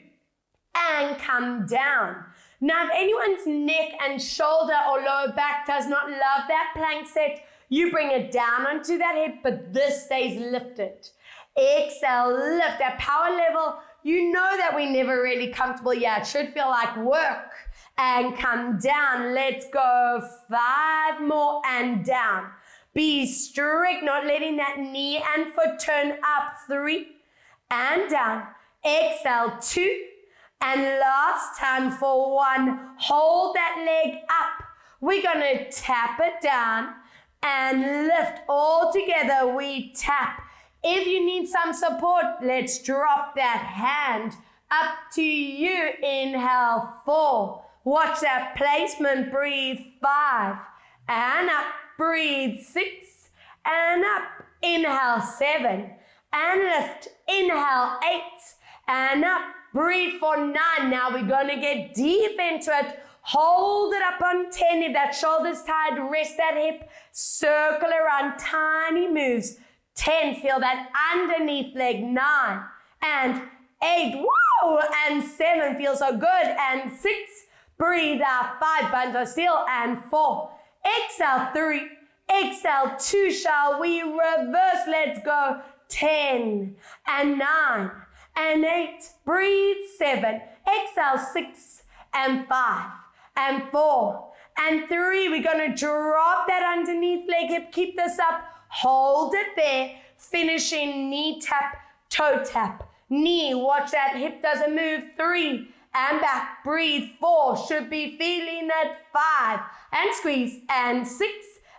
and come down. Now, if anyone's neck and shoulder or lower back does not love that plank set, you bring it down onto that hip, but this stays lifted. Exhale, lift that power level. You know that we're never really comfortable. Yeah, it should feel like work. And come down. Let's go. 5 more and down. Be strict, not letting that knee and foot turn up. 3 and down. Exhale, 2. And last time for 1, hold that leg up. We're going to tap it down and lift all together. We tap. If you need some support, let's drop that hand up to you. Inhale, 4. Watch that placement. Breathe 5. And up. Breathe 6. And up. Inhale, 7. And lift. Inhale, 8. And up. Breathe for 9. Now we're going to get deep into it. Hold it up on 10. If that shoulder's tired, rest that hip. Circle around, tiny moves. 10, feel that underneath leg. 9 and 8. Whoa! And 7, feel so good. And 6, breathe out. 5, buns are still. And 4, exhale. 3, exhale. 2, shall we reverse? Let's go. 10 and 9. And 8, breathe. 7, exhale. 6 and 5 and 4 and 3. We're going to drop that underneath leg hip. Keep this up. Hold it there. Finishing knee tap, toe tap. Knee, watch that hip doesn't move. 3 and back. Breathe. 4, should be feeling it. 5 and squeeze. And 6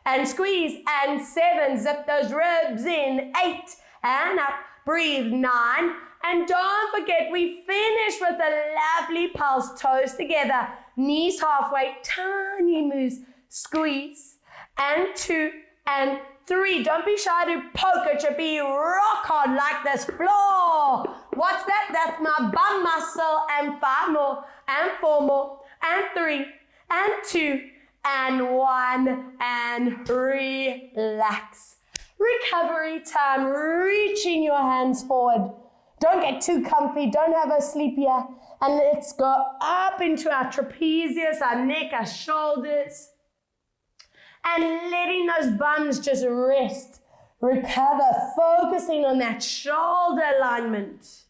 and squeeze. And 7, zip those ribs in. 8 and up. Breathe. 9. And don't forget, we finish with a lovely pulse. Toes together, knees halfway, tiny moves. Squeeze. And 2 and 3. Don't be shy to poke. It should be rock hard like this floor. What's that? That's my bum muscle. And 5 more. And 4 more. And 3 and 2 and 1. And relax. Recovery time. Reaching your hands forward. Don't get too comfy. Don't have a sleep here. And let's go up into our trapezius, our neck, our shoulders. And letting those bums just rest. Recover. Focusing on that shoulder alignment.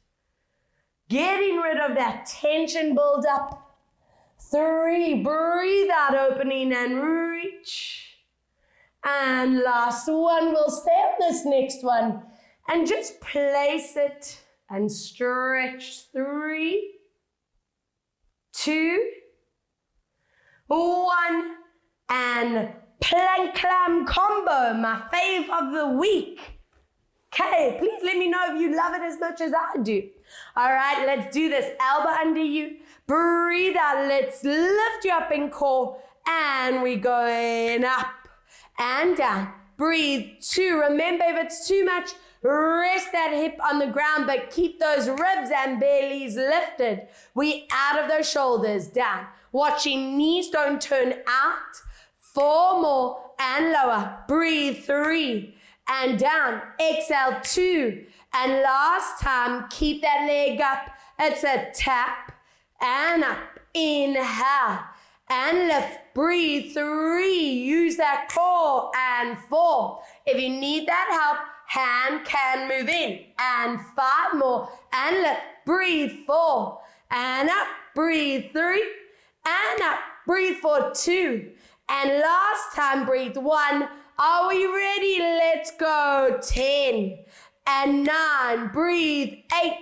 Getting rid of that tension build up. 3. Breathe out, opening and reach. And last one. We'll stay on this next one. And just place it. And stretch. 3, 2, 1. And plank clam combo, my fave of the week. Okay, please let me know if you love it as much as I do. All right, let's do this. Elbow under you. Breathe out. Let's lift you up in core. And we're going up and down. Breathe. 2. Remember, if it's too much, rest that hip on the ground, but keep those ribs and bellies lifted. We out of those shoulders, down. Watching knees don't turn out. 4 more and lower. Breathe. 3 and down. Exhale. 2 and last time. Keep that leg up. It's a tap and up. Inhale and lift. Breathe. 3. Use that core. And 4. If you need that help, hand can move in. And 5 more. And lift. Breathe. 4 and up. Breathe. 3 and up. Breathe for 2. And last time, breathe. 1. Are we ready? Let's go. 10 and 9. Breathe. 8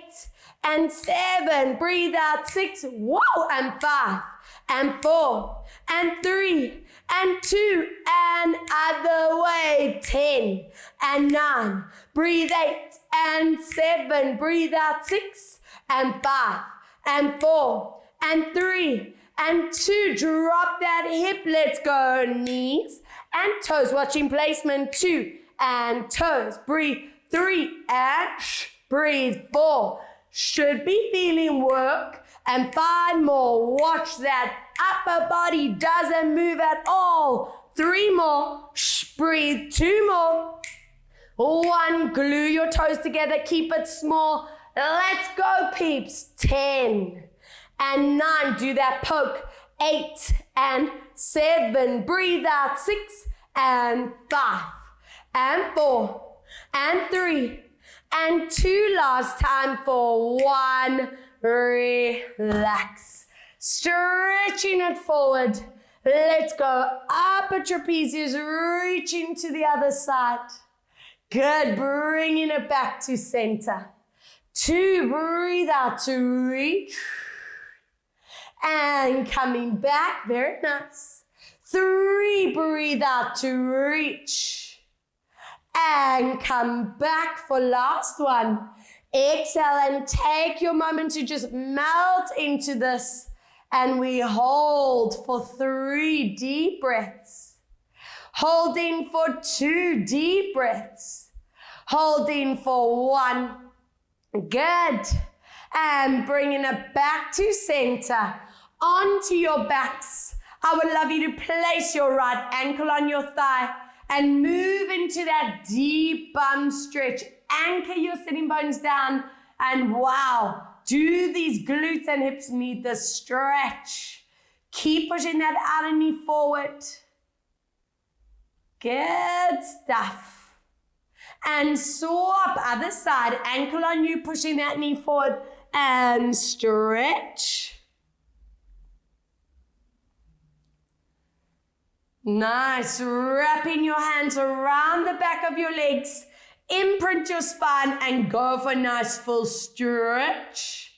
and 7. Breathe out, 6. Whoa, and 5, and 4, and 3, and 2, and other way, 10, and 9. Breathe 8, and 7. Breathe out, 6, and 5, and 4, and 3, and 2. Drop that hip. Let's go. Knees and toes. Watching placement. 2 and toes. Breathe. 3 and breathe. 4. Should be feeling work. And 5 more. Watch that upper body doesn't move at all. 3 more. Breathe. 2 more. 1. Glue your toes together. Keep it small. Let's go, peeps. 10 and 9. Do that poke. 8 and 7. Breathe out. 6 and 5 and 4 and 3 and 2. Last time for 1. Relax. Stretching it forward. Let's go. Upper trapezius reaching to the other side. Good. Bringing it back to center. 2. Breathe out to reach. And coming back. Very nice. 3. Breathe out to reach. And come back for last one. Exhale and take your moment to just melt into this. And we hold for 3 deep breaths. Holding for 2 deep breaths. Holding for 1. Good. And bringing it back to center. Onto your backs. I would love you to place your right ankle on your thigh and move into that deep bum stretch. Anchor your sitting bones down. And wow, do these glutes and hips need the stretch? Keep pushing that outer knee forward. Good stuff. And swap other side. Ankle on you, pushing that knee forward and stretch. Nice. Wrapping your hands around the back of your legs. Imprint your spine and go for a nice full stretch.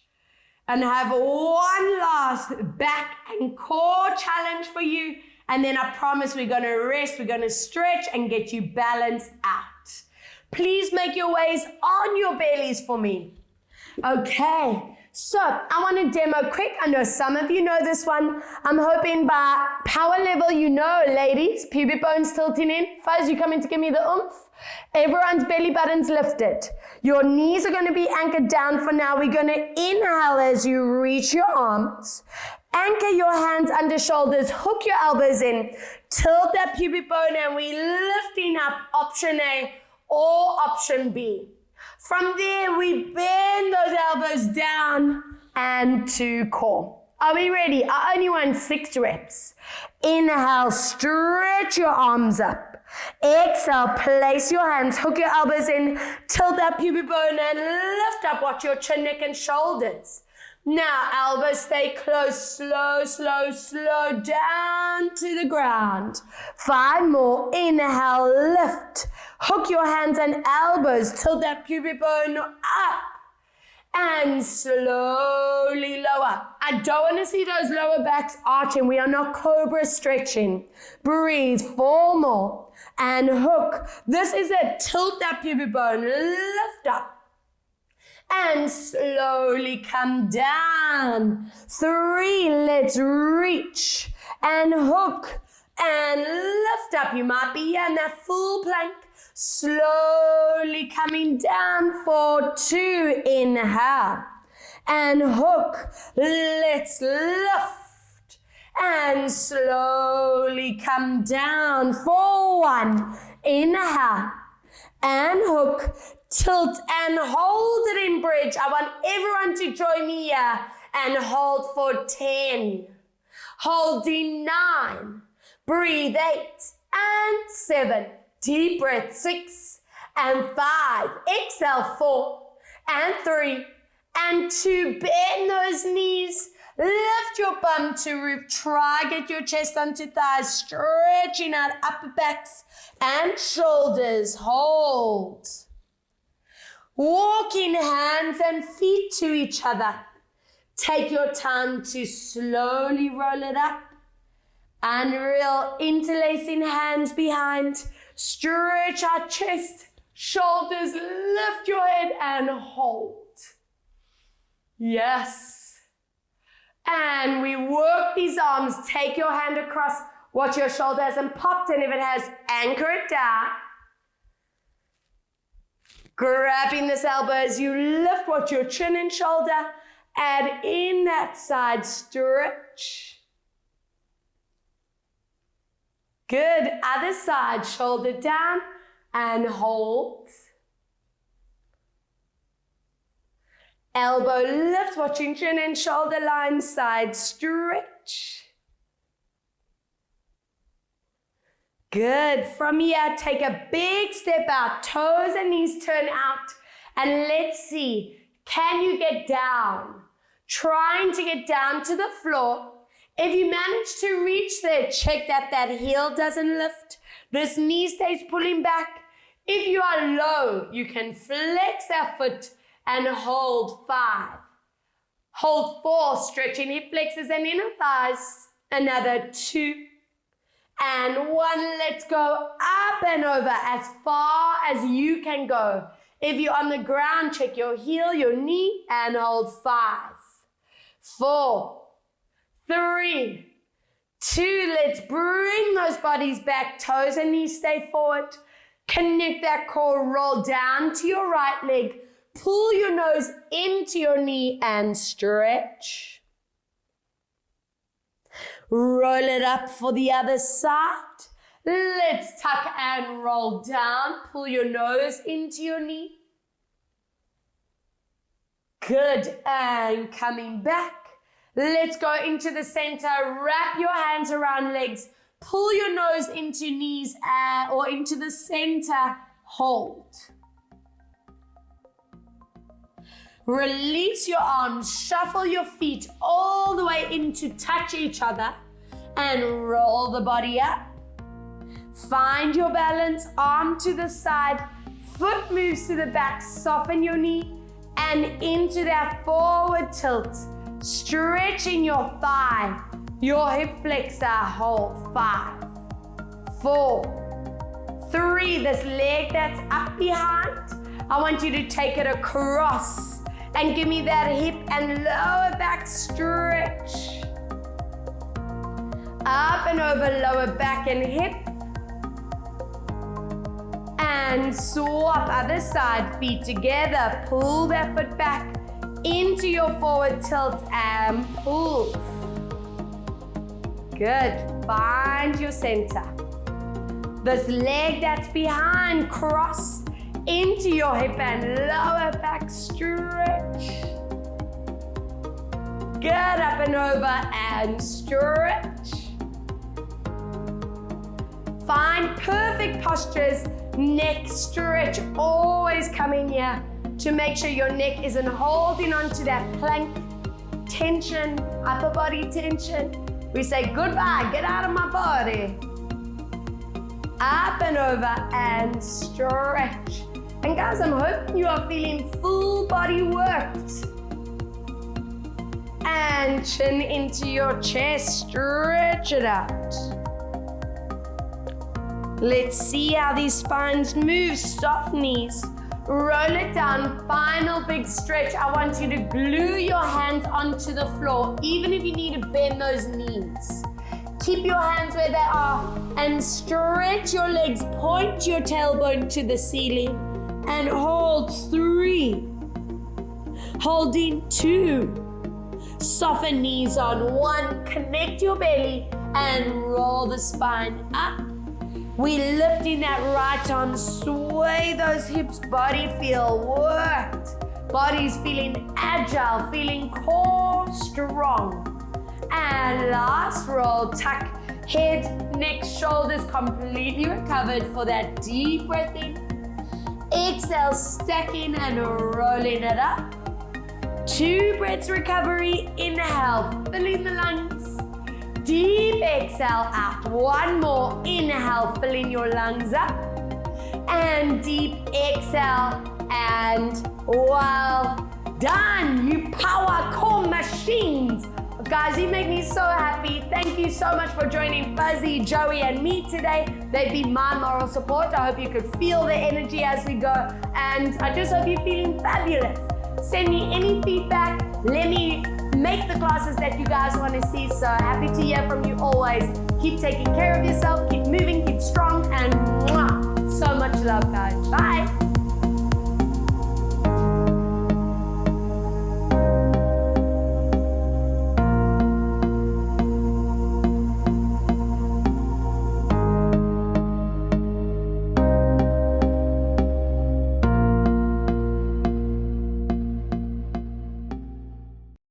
And have one last back and core challenge for you. And then I promise we're going to rest, we're going to stretch and get you balanced out. Please make your ways on your bellies for me. Okay, so I want to demo quick. I know some of you know this one. I'm hoping by power level you know, ladies. Pubic bones tilting in. Fuzz, you coming to give me the oomph? Everyone's belly button's lifted. Your knees are going to be anchored down for now. We're going to inhale as you reach your arms. Anchor your hands under shoulders. Hook your elbows in. Tilt that pubic bone and we lifting up option A or option B. From there, we bend those elbows down and to core. Are we ready? I only want 6 reps. Inhale, stretch your arms up. Exhale, place your hands, hook your elbows in, tilt that pubic bone and lift up. Watch your chin, neck and shoulders. Now, elbows stay close, slow, slow, slow down to the ground. 5 more. Inhale, lift. Hook your hands and elbows, tilt that pubic bone up. And slowly lower. I don't want to see those lower backs arching. We are not cobra stretching. Breathe. 4 more. And hook. This is it. Tilt that pubic bone. Lift up. And slowly come down. 3. Let's reach. And hook. And lift up. You might be here in that full plank. Slowly coming down for 2. Inhale and hook. Let's lift and slowly come down for 1. Inhale and hook. Tilt and hold it in bridge. I want everyone to join me here and hold for 10. Holding 9. Breathe 8 and 7. Deep breath. 6 and 5. Exhale. 4 and 3 and 2. Bend those knees. Lift your bum to roof. Try get your chest onto thighs. Stretching out upper backs and shoulders. Hold. Walking hands and and feet to each other. Take your time to slowly roll it up. Unreal, interlacing hands behind. Stretch our chest, shoulders, lift your head and hold. Yes. And we work these arms. Take your hand across. Watch your shoulder hasn't popped, and if it has, anchor it down. Grabbing this elbow as you lift, watch your chin and shoulder. And in that side stretch. Good. Other side, shoulder down and hold. Elbow lift, watching chin and shoulder line, side stretch. Good. From here, take a big step out. Toes and knees turn out. And let's see, can you get down? Trying to get down to the floor. If you manage to reach there, check that that heel doesn't lift. This knee stays pulling back. If you are low, you can flex that foot and hold 5. Hold 4, stretching hip flexors and inner thighs. Another 2 and 1. Let's go up and over as far as you can go. If you're on the ground, check your heel, your knee, and hold 5, 4, 3, 2. Let's bring those bodies back. Toes and knees stay forward. Connect that core, roll down to your right leg. Pull your nose into your knee and stretch. Roll it up for the other side. Let's tuck and roll down. Pull your nose into your knee. Good. And coming back. Let's go into the center. Wrap your hands around legs. Pull your nose into knees or into the center. Hold. Release your arms. Shuffle your feet all the way in to touch each other. And roll the body up. Find your balance. Arm to the side. Foot moves to the back. Soften your knee. And into that forward tilt. Stretching your thigh, your hip flexor. Hold 5, 4, 3. This leg that's up behind, I want you to take it across and give me that hip and lower back stretch. Up and over, lower back and hip. And swap other side, feet together. Pull that foot back into your forward tilt and pull. Good. Find your center. This leg that's behind, cross into your hip and lower back stretch. Good. Up and over and stretch. Find perfect postures. Neck stretch. Always coming here to make sure your neck isn't holding onto that plank. Tension, upper body tension. We say goodbye, get out of my body. Up and over and stretch. And guys, I'm hoping you are feeling full body worked. And chin into your chest, stretch it out. Let's see how these spines move. Soft knees. Roll it down. Final big stretch. I want you to glue your hands onto the floor, even if you need to bend those knees. Keep your hands where they are and stretch your legs. Point your tailbone to the ceiling and hold 3. Holding 2. Soften knees on 1. Connect your belly and roll the spine up. We lifting that right arm, sway those hips, body feel worked. Body's feeling agile, feeling core strong. And last roll, tuck head, neck, shoulders completely recovered for that deep breath in. Exhale, stacking and rolling it up. 2 breaths recovery, inhale, filling the lungs. Deep exhale out. 1 more. Inhale, filling your lungs up. And deep exhale. And while done. You power core machines. Guys, you make me so happy. Thank you so much for joining Fuzzy, Joey, and me today. They've been my moral support. I hope you could feel the energy as we go. And I just hope you're feeling fabulous. Send me any feedback. Let me make the classes that you guys want to see. So happy to hear from you always. Keep taking care of yourself. Keep moving. Keep strong. And mwah, so much love, guys. Bye.